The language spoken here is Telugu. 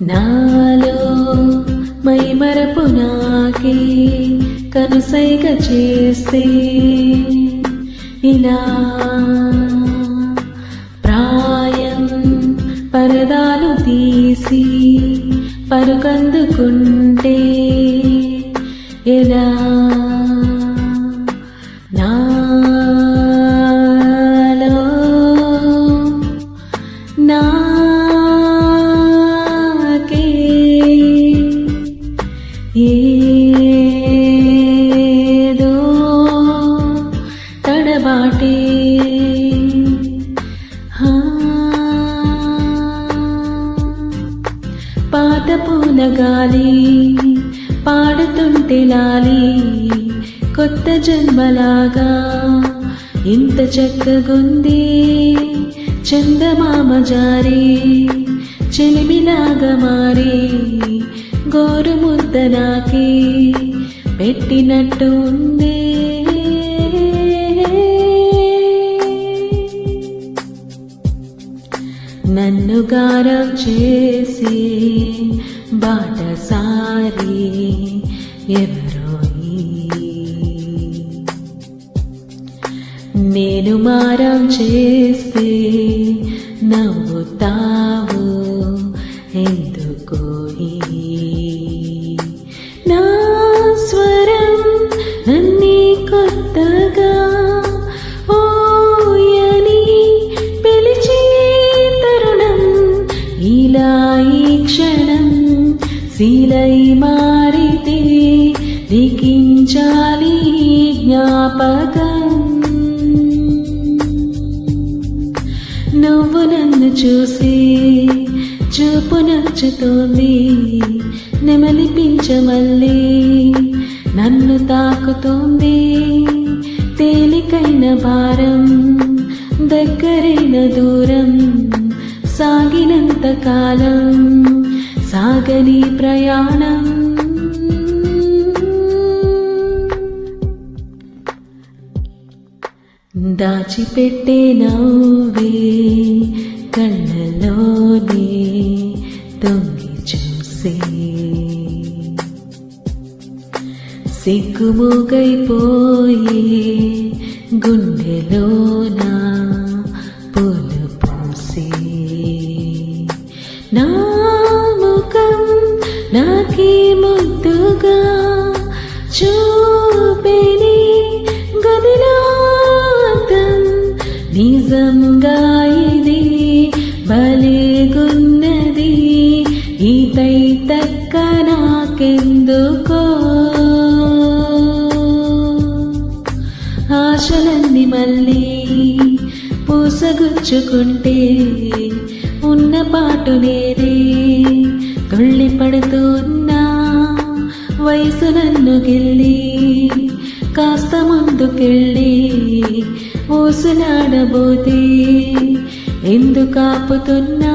నాలో మైమరపు నాకే కనుసైగ చేస్తే ఇలా ప్రాయం పరదాలు తీసి పరుకందుకుంటే ఎలా నాలో నాకే ఏదో తడబాటే పాత పూల గాలి పాడుతుంటే లాలి కొత్త జన్మలాగా ఇంత చక్కగుంది చందమామ జారి చెలిమిలాగా మారి గోరు ముద్ద నాకి పెట్టినట్టు ఉంది నన్ను గారం చేసి బాటసారి ఎవరోయి నేను మారం చేస్తే నవ్వుతావు ఎందుకోయి నా స్వరం నన్నే కొత్తగా ఓయని పిలిచే తరుణం ఇలా ఈ క్షణం శీలై మారితే లిఖించాలి జ్ఞాపకం నువ్వు నన్ను చూసి చూపు నచ్చుతోంది నెమలిపించమల్లి నన్ను తాకుతోంది తేలికైన భారం దగ్గరైన దూరం సాగినంత కాలం సాగని ప్రయాణం దాచిపెట్టే నవ్వే కళ్ళలోనే తొంగి చూసే సిగ్గుమూగైపోయే గుండెలోన పూలు పూసే నా ముఖం నాకే ముద్దుగా చూపెని గదిలాతం నిజంగా ఇది భలేగున్నది ఇదై తక్క నాకెందుకో ఆశలన్నీ మళ్ళీ పూసగుచ్చుకుంటే ఉన్న పాటు నేరే తుళ్ళి పడుతున్నా వయసు నన్ను గిల్లి కాస్త ముందుకెళ్ళి ఊసులాడబోతే ఎందుకు ఆపుతున్నా